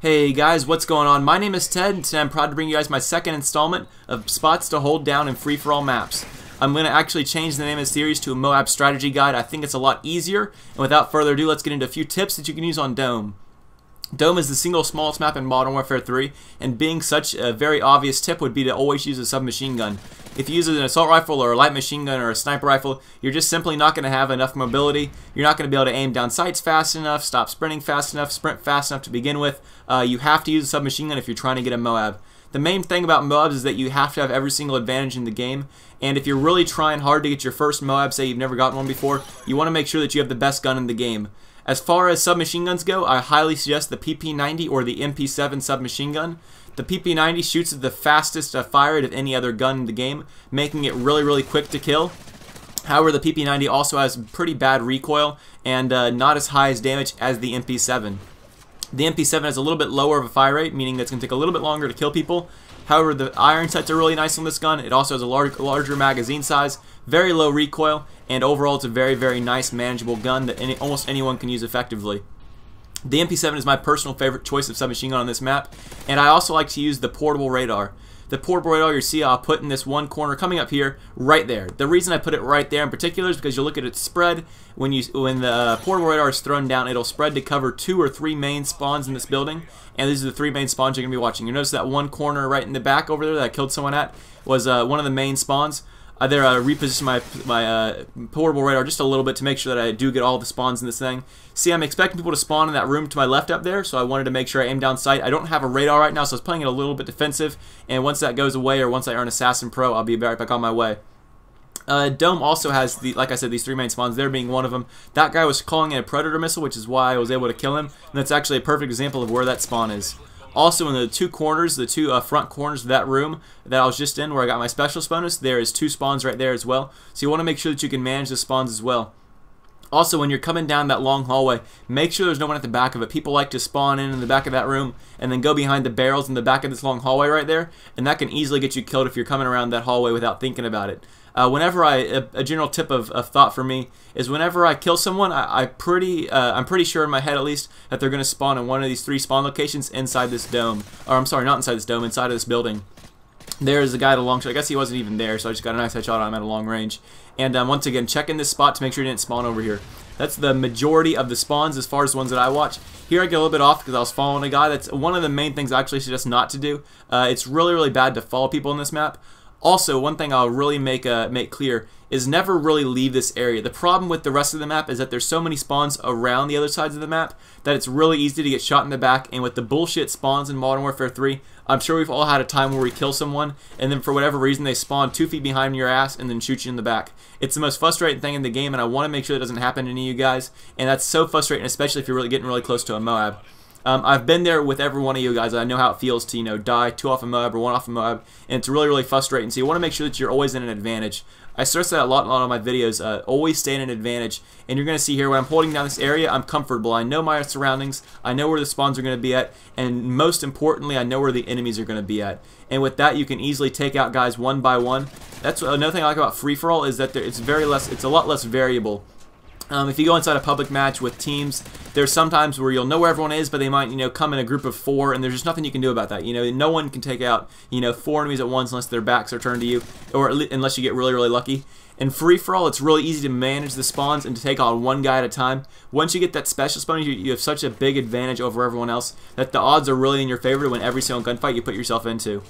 Hey guys, what's going on? My name is Ted, and today I'm proud to bring you guys my second installment of spots to hold down in free-for-all maps. I'm going to actually change the name of the series to a MOAB strategy guide. I think it's a lot easier, and without further ado, let's get into a few tips that you can use on Dome. Dome is the single smallest map in Modern Warfare 3, and being such a very obvious tip would be to always use a submachine gun. If you use an assault rifle or a light machine gun or a sniper rifle, you're just simply not going to have enough mobility. You're not going to be able to aim down sights fast enough, stop sprinting fast enough, sprint fast enough to begin with. You have to use a submachine gun if you're trying to get a MOAB. The main thing about MOABs is that you have to have every single advantage in the game, and if you're really trying hard to get your first MOAB, say you've never gotten one before, you want to make sure that you have the best gun in the game. As far as submachine guns go, I highly suggest the PP90 or the MP7 submachine gun. The PP90 shoots at the fastest fire rate of any other gun in the game, making it really quick to kill. However, the PP90 also has pretty bad recoil and not as high as damage as the MP7. The MP7 has a little bit lower of a fire rate, meaning that it's going to take a little bit longer to kill people. However, the iron sights are really nice on this gun. It also has a larger magazine size, very low recoil, and overall it's a very nice, manageable gun that almost anyone can use effectively. The MP7 is my personal favorite choice of submachine gun on this map, and I also like to use the portable radar. The portable radar you see I'll put in this one corner coming up here, right there. The reason I put it right there in particular is because you'll look at its spread. When the portable radar is thrown down, it'll spread to cover 2 or 3 main spawns in this building, and these are the 3 main spawns you're going to be watching. You notice that one corner right in the back over there that I killed someone at was one of the main spawns. I repositioned my portable radar just a little bit to make sure that I do get all the spawns in this thing. See, I'm expecting people to spawn in that room to my left up there, so I wanted to make sure I aim down sight. I don't have a radar right now, so I was playing it a little bit defensive, and once that goes away, or once I earn Assassin Pro, I'll be right back on my way. Dome also has, like I said, these 3 main spawns, there being one of them. That guy was calling in a Predator missile, which is why I was able to kill him, and that's actually a perfect example of where that spawn is. Also, in the 2 corners, the 2 front corners of that room that I was just in, where I got my specialist bonus, there is 2 spawns right there as well. So you want to make sure that you can manage the spawns as well. Also, when you're coming down that long hallway, make sure there's no one at the back of it. People like to spawn in the back of that room and then go behind the barrels in the back of this long hallway right there, and that can easily get you killed if you're coming around that hallway without thinking about it. A general tip of thought for me is whenever I kill someone, I'm pretty sure in my head at least that they're going to spawn in one of these 3 spawn locations inside this dome. Or I'm sorry, not inside this dome, inside of this building. There's a guy at a long shot. I guess he wasn't even there, so I just got a nice headshot on him at a long range. And once again, checking this spot to make sure he didn't spawn over here. That's the majority of the spawns as far as the ones that I watch. Here I get a little bit off because I was following a guy. That's one of the main things I actually suggest not to do. It's really bad to follow people in this map. Also, one thing I'll really make clear is never really leave this area. The problem with the rest of the map is that there's so many spawns around the other sides of the map that it's really easy to get shot in the back, and with the bullshit spawns in Modern Warfare 3, I'm sure we've all had a time where we kill someone and then for whatever reason they spawn 2 feet behind your ass and then shoot you in the back. It's the most frustrating thing in the game, and I want to make sure that doesn't happen to any of you guys, and that's so frustrating, especially if you're getting really close to a MOAB. I've been there with every one of you guys. I know how it feels to, die 2 off a MOAB or 1 off a MOAB, and it's really frustrating. So you want to make sure that you're always in an advantage. I stress that a lot of my videos. Always stay in an advantage, and you're going to see here when I'm holding down this area, I'm comfortable. I know my surroundings. I know where the spawns are going to be at, and most importantly, I know where the enemies are going to be at. And with that, you can easily take out guys one by one. That's another thing I like about free-for-all is that it's a lot less variable. If you go inside a public match with teams, there's sometimes where you'll know where everyone is, but they might, come in a group of 4, and there's just nothing you can do about that. No one can take out, 4 enemies at once unless their backs are turned to you, or unless you get really lucky. In free-for-all, it's really easy to manage the spawns and to take on 1 guy at a time. Once you get that special spawn, you have such a big advantage over everyone else that the odds are really in your favor to win every single gunfight you put yourself into.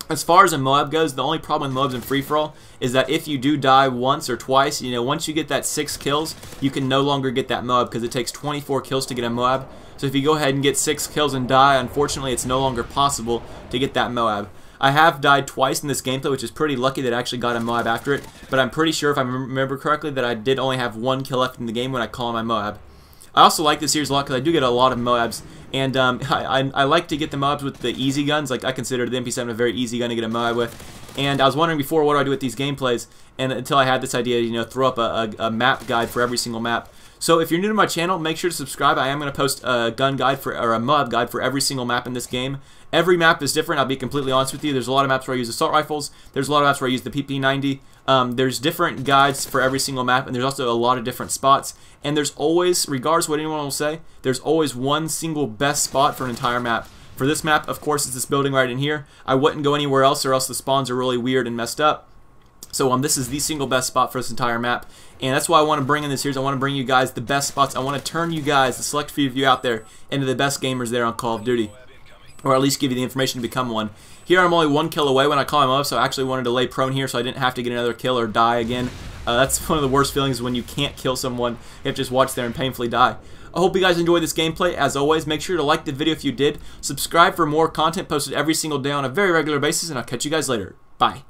As far as a MOAB goes, the only problem with MOABs in free-for-all is that if you do die once or twice, once you get that 6 kills, you can no longer get that MOAB because it takes 24 kills to get a MOAB. So if you go ahead and get 6 kills and die, unfortunately it's no longer possible to get that MOAB. I have died twice in this gameplay, which is pretty lucky that I actually got a MOAB after it, but I'm pretty sure, if I remember correctly, that I did only have 1 kill left in the game when I call my MOAB. I also like this series a lot because I do get a lot of MOABs, and I like to get the MOABs with the easy guns. Like, I consider the MP7 a very easy gun to get a MOAB with. And I was wondering before, what do I do with these gameplays? And until I had this idea, throw up a map guide for every single map. So if you're new to my channel, make sure to subscribe. I am going to post a gun guide or a MOAB guide for every single map in this game. Every map is different, I'll be completely honest with you. There's a lot of maps where I use assault rifles. There's a lot of maps where I use the PP90. There's different guides for every single map, and there's also a lot of different spots. And there's always, regardless of what anyone will say, there's always one single best spot for an entire map. For this map, of course, it's this building right in here. I wouldn't go anywhere else, or else the spawns are really weird and messed up. So this is the single best spot for this entire map, and that's why I want to bring in this series. I want to bring you guys the best spots. I want to turn you guys, the select few of you out there, into the best gamers there on Call of Duty, or at least give you the information to become one. Here I'm only 1 kill away when I call him up, so I actually wanted to lay prone here so I didn't have to get another kill or die again. That's one of the worst feelings when you can't kill someone. You have to just watch there and painfully die. I hope you guys enjoyed this gameplay. As always, make sure to like the video if you did. Subscribe for more content posted every single day on a very regular basis, and I'll catch you guys later. Bye.